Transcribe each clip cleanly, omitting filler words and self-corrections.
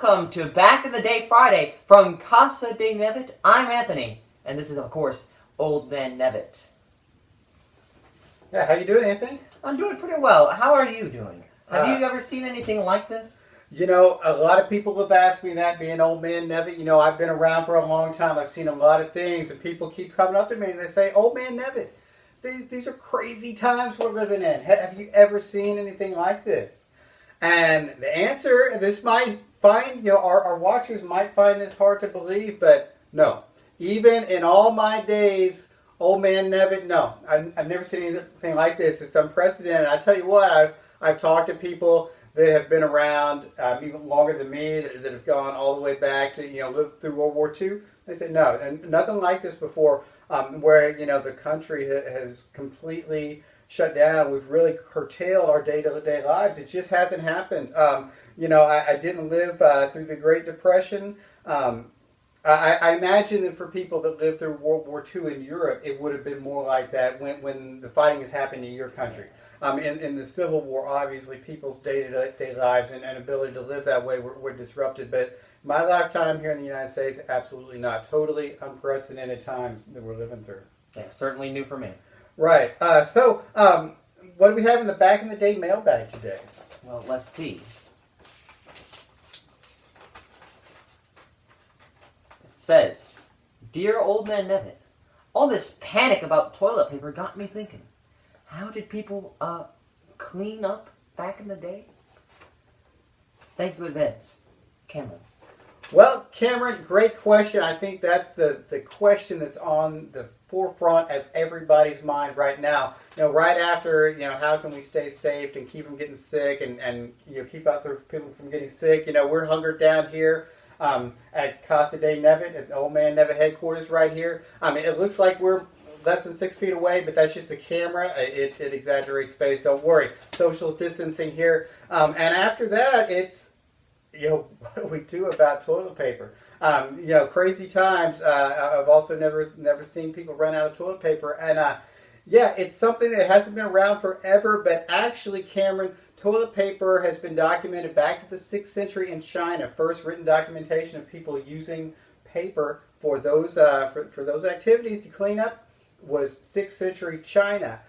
welcome to Back in the Day Friday from Casa de Nevitt. I'm Anthony, and this is, of course, Old Man Nevitt. Yeah, how you doing, Anthony? I'm doing pretty well. How are you doing? Have you ever seen anything like this? You know, a lot of people have asked me that, being Old Man Nevitt. You know, I've been around for a long time. I've seen a lot of things, and people keep coming up to me and they say, Old Man Nevitt, these are crazy times we're living in. Have you ever seen anything like this? And the answer, this might find, our watchers might find this hard to believe, but no. Even in all my days, Old Man Nevitt, no. I've never seen anything like this. It's unprecedented. I tell you what, I've talked to people that have been around even longer than me, that have gone all the way back to, lived through World War II. They say, no, and nothing like this before, where, the country has completely shut down. We've really curtailed our day-to-day lives. It just hasn't happened. I didn't live through the Great Depression. I imagine that for people that lived through World War II in Europe, it would have been more like that when the fighting is happening in your country. In the Civil War, obviously, people's day-to-day lives and ability to live that way were disrupted. But my lifetime here in the United States, absolutely not. Totally unprecedented times that we're living through. Yeah, certainly new for me. Right. So, what do we have in the back in the day mailbag today? Well, let's see. It says, Dear Old Man Nevitt, all this panic about toilet paper got me thinking. How did people clean up back in the day? Thank you in advance. Cameron. Well, Cameron, great question. I think that's the question that's on the forefront of everybody's mind right now. Right after, how can we stay safe and keep from getting sick and keep other people from getting sick. We're hunkered down here at Casa de Nevitt, at the Old Man Nevitt headquarters right here. It looks like we're less than 6 feet away, but that's just a camera. It exaggerates space. Don't worry. Social distancing here. And after that, it's, what do we do about toilet paper? Crazy times. I've also never seen people run out of toilet paper. And it's something that hasn't been around forever, but actually, Cameron, toilet paper has been documented back to the 6th century in China. First written documentation of people using paper for those for those activities to clean up was 6th century China.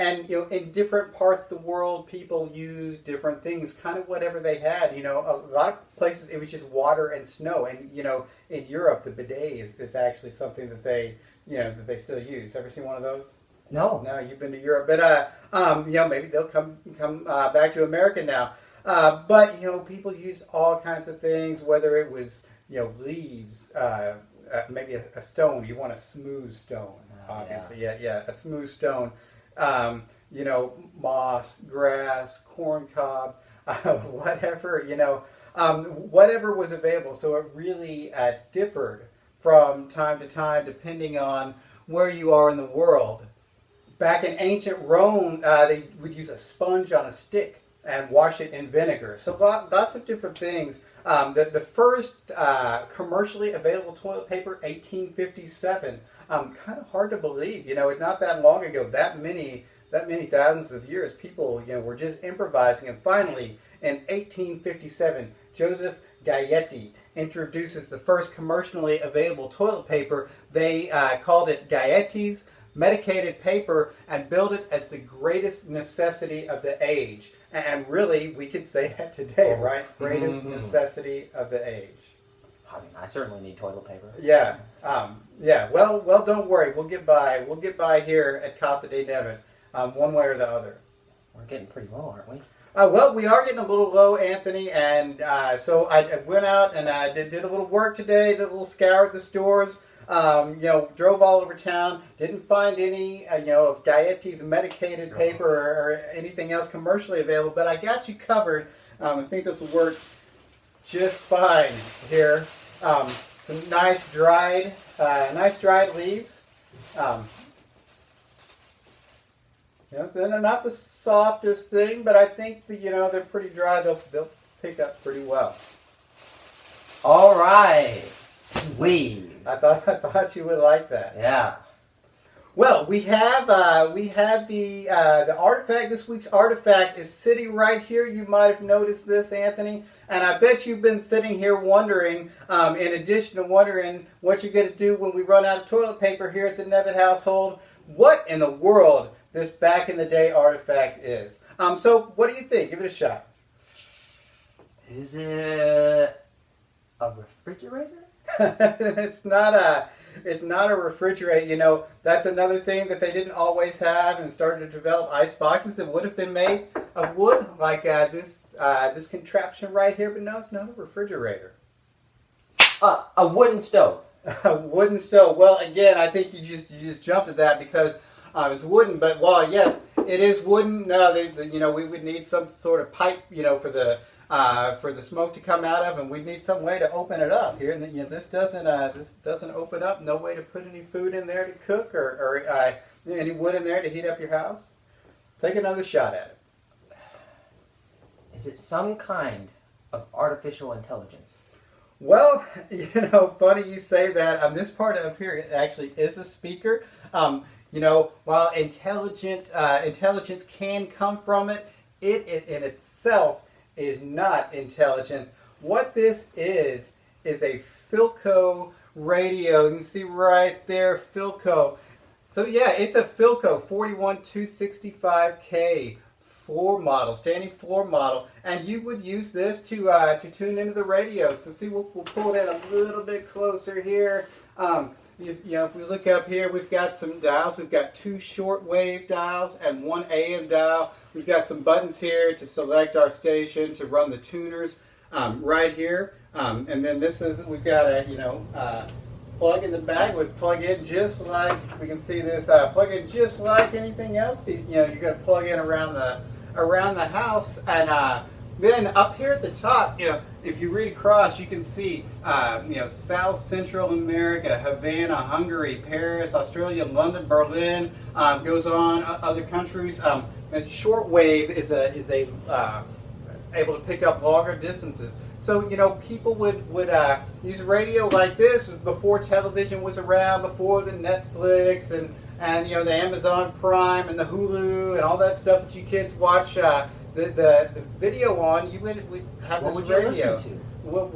In different parts of the world, people use different things, kind of whatever they had. A lot of places it was just water and snow. And in Europe, the bidet is actually something that they still use. Ever seen one of those? No. No, you've been to Europe, but maybe they'll come back to America now. But people use all kinds of things, whether it was leaves, maybe a stone. You want a smooth stone, obviously. Yeah, a smooth stone. Moss, grass, corn cob, whatever, whatever was available. So it really differed from time to time depending on where you are in the world. Back in ancient Rome, they would use a sponge on a stick and wash it in vinegar. So lots of different things. The first commercially available toilet paper, 1857. Kind of hard to believe. It's not that long ago. That many thousands of years, people were just improvising. And finally, in 1857, Joseph Gaetti introduces the first commercially available toilet paper. They called it Gaetti's medicated paper and billed it as the greatest necessity of the age. And really, we could say that today, right? Greatest necessity of the age. I certainly need toilet paper. Yeah. Well, don't worry. We'll get by. We'll get by here at Casa de Nevitt, one way or the other. We're getting pretty low, aren't we? Well, we are getting a little low, Anthony, and so I went out and I did a little work today, did a little scour at the stores. Drove all over town, didn't find any, of Gaetti's medicated paper or anything else commercially available, but I got you covered. I think this will work just fine here. Some nice dried leaves. They're not the softest thing, but I think they're pretty dry. They'll pick up pretty well. All right. Leaves. I thought you would like that. Yeah. Well, we have the artifact. This week's artifact is sitting right here. You might have noticed this, Anthony, and I bet you've been sitting here wondering, in addition to wondering what you're going to do when we run out of toilet paper here at the Nevitt household, what in the world this back in the day artifact is. So, what do you think? Give it a shot. Is it a refrigerator? It's not a refrigerator. You know, that's another thing that they didn't always have, and started to develop ice boxes that would have been made of wood, like this contraption right here. But no, it's not a refrigerator. A wooden stove. A wooden stove. Well, again, I think you just jumped at that because it's wooden. But while yes, it is wooden. No, we would need some sort of pipe, for the smoke to come out of, and we'd need some way to open it up here. And this doesn't open up. No way to put any food in there to cook, or any wood in there to heat up your house. Take another shot at it. Is it some kind of artificial intelligence? Well, funny you say that. This part up here actually is a speaker. While intelligence can come from it, it in itself is not intelligence. What this is a Philco radio. You can see right there, Philco. So yeah, it's a Philco 41265K floor model, standing floor model, and you would use this to tune into the radio. So see, we'll pull it in a little bit closer here. If we look up here, we've got some dials. We've got 2 shortwave dials and 1 AM dial. We've got some buttons here to select our station, to run the tuners right here. And then we've got a plug in the back. We plug in just like, we can see this, plug in just like anything else. You're going to plug in around the house. And then up here at the top, if you read across, you can see, South Central America, Havana, Hungary, Paris, Australia, London, Berlin, goes on, other countries. And shortwave is able to pick up longer distances. So, people would use radio like this before television was around, before the Netflix and the Amazon Prime and the Hulu and all that stuff that you kids watch the video on. You would have what this would radio. you listen to? Well,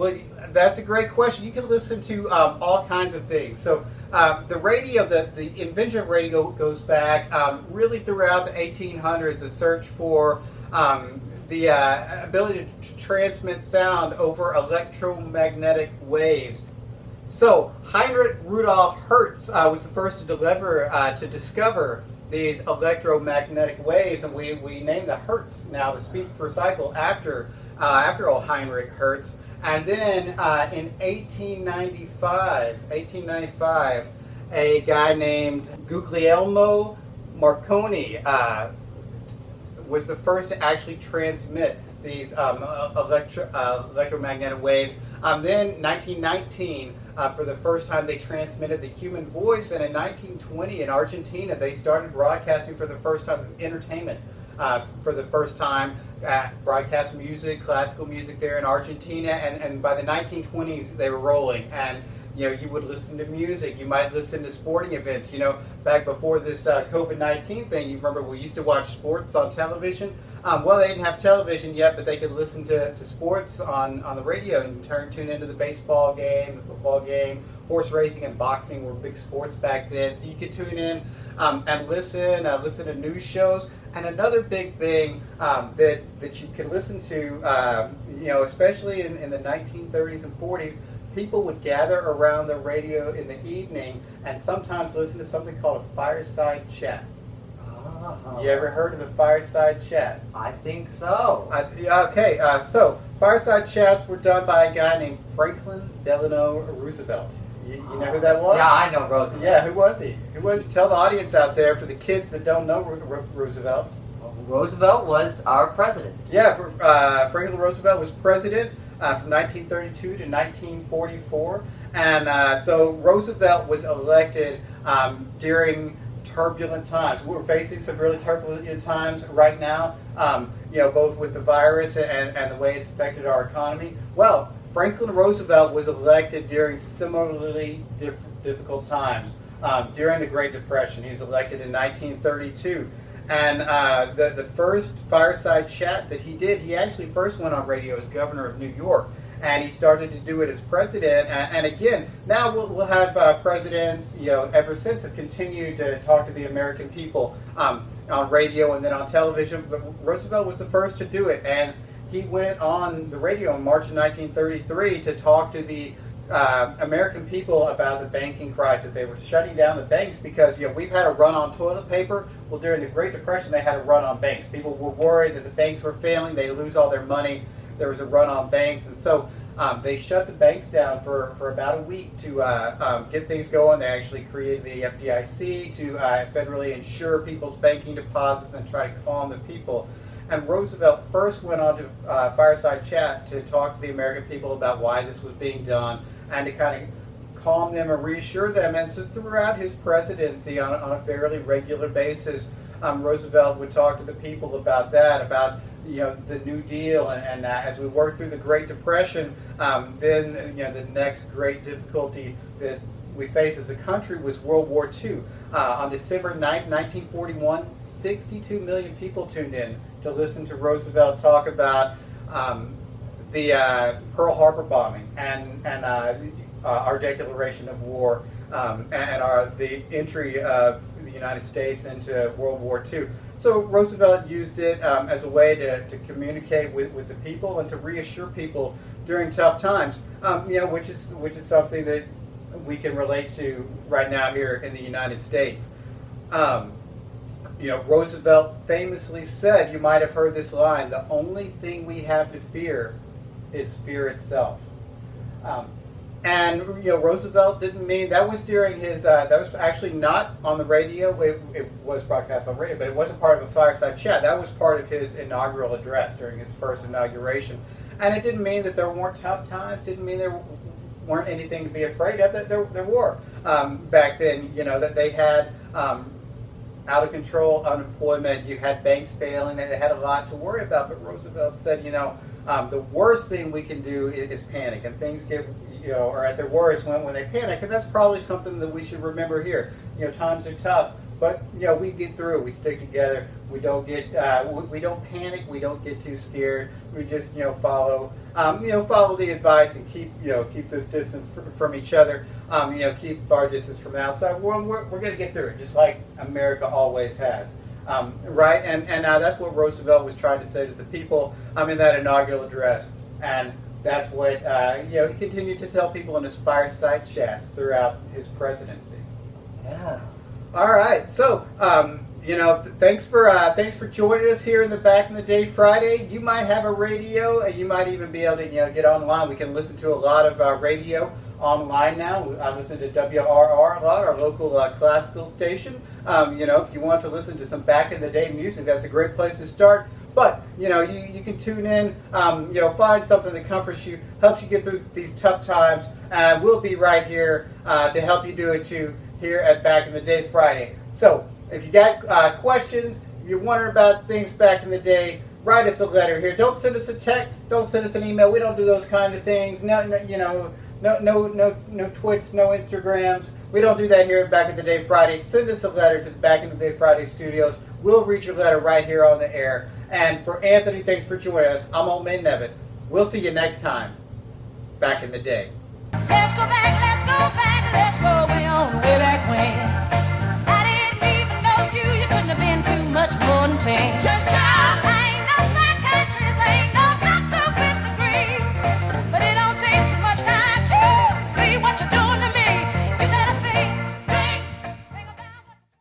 that's a great question. You can listen to all kinds of things. So the radio, the invention of radio goes back really throughout the 1800s. The search for the ability to transmit sound over electromagnetic waves. So Heinrich Rudolf Hertz was the first to discover these electromagnetic waves, and we named the Hertz now, the speak per cycle, after old Heinrich Hertz. And then in 1895, a guy named Guglielmo Marconi was the first to actually transmit these electromagnetic waves. Then 1919, for the first time, they transmitted the human voice, and in 1920 in Argentina, they started broadcasting for the first time entertainment. For the first time, broadcast music, classical music there in Argentina, and by the 1920s they were rolling. And you would listen to music. You might listen to sporting events. Back before this COVID-19 thing, you remember we used to watch sports on television. Well, they didn't have television yet, but they could listen to sports on the radio and tune into the baseball game, the football game. Horse racing and boxing were big sports back then, so you could tune in and listen to news shows. And another big thing that you can listen to, especially in the 1930s and 40s, people would gather around the radio in the evening and sometimes listen to something called a fireside chat. Oh. You ever heard of the fireside chat? I think so. So fireside chats were done by a guy named Franklin Delano Roosevelt. You know who that was? Yeah, I know Roosevelt. Yeah, who was he? Tell the audience out there, for the kids that don't know Roosevelt. Roosevelt was our president. Yeah, Franklin Roosevelt was president from 1932 to 1944. And so Roosevelt was elected during turbulent times. We're facing some really turbulent times right now, both with the virus and the way it's affected our economy. Well, Franklin Roosevelt was elected during similarly difficult times. during the Great Depression. He was elected in 1932. And the first Fireside Chat that he did, he actually first went on radio as governor of New York. And he started to do it as president. And again, now we'll have presidents, ever since have continued to talk to the American people on radio and then on television. But Roosevelt was the first to do it. And he went on the radio in March of 1933 to talk to the American people about the banking crisis. They were shutting down the banks because we've had a run on toilet paper. Well, during the Great Depression, they had a run on banks. People were worried that the banks were failing. They lose all their money. There was a run on banks, and so they shut the banks down for about a week to get things going. They actually created the FDIC to federally insure people's banking deposits and try to calm the people. And Roosevelt first went on to Fireside Chat to talk to the American people about why this was being done and to kind of calm them and reassure them. And so throughout his presidency, on a fairly regular basis, Roosevelt would talk to the people about that, about the New Deal, and as we worked through the Great Depression, then the next great difficulty that we faced as a country was World War II. On December 9th, 1941, 62 million people tuned in to listen to Roosevelt talk about the Pearl Harbor bombing and our declaration of war and the entry of the United States into World War II. So Roosevelt used it as a way to communicate with the people and to reassure people during tough times, which is something that we can relate to right now here in the United States. Roosevelt famously said, you might have heard this line, the only thing we have to fear is fear itself. And Roosevelt didn't mean, that was during his, that was actually not on the radio. It was broadcast on radio, but it wasn't part of a Fireside Chat. That was part of his inaugural address during his first inauguration. And it didn't mean that there weren't tough times, didn't mean there weren't anything to be afraid of. That there were back then, that they had out of control unemployment, you had banks failing, they had a lot to worry about. But Roosevelt said, the worst thing we can do is panic, and things get, or at their worst when they panic, and that's probably something that we should remember here. Times are tough, but we get through. We stick together. We don't get, we don't panic. We don't get too scared. We just follow the advice and keep this distance from each other. Keep our distance from the outside world. We're going to get through it, just like America always has. Right, and that's what Roosevelt was trying to say to the people in that inaugural address, and that's what he continued to tell people in his Fireside Chats throughout his presidency. Yeah. All right, so thanks for joining us here in the Back in the Day Friday. You might have a radio, you might even be able to get online. We can listen to a lot of radio online now. I listen to WRR a lot, our local classical station. If you want to listen to some back in the day music, that's a great place to start. But you can tune in, find something that comforts you, helps you get through these tough times. We'll be right here to help you do it too here at Back in the Day Friday. So if you got questions, if you're wondering about things back in the day, write us a letter here. Don't send us a text. Don't send us an email. We don't do those kind of things. No twits, no Instagrams. We don't do that here at Back in the Day Friday. Send us a letter to the Back in the Day Friday studios. We'll read your letter right here on the air. And for Anthony, thanks for joining us. I'm old Man Nevitt. We'll see you next time. Back in the Day. Let's go way on, way back when. I didn't even know you couldn't have been too much more than 10.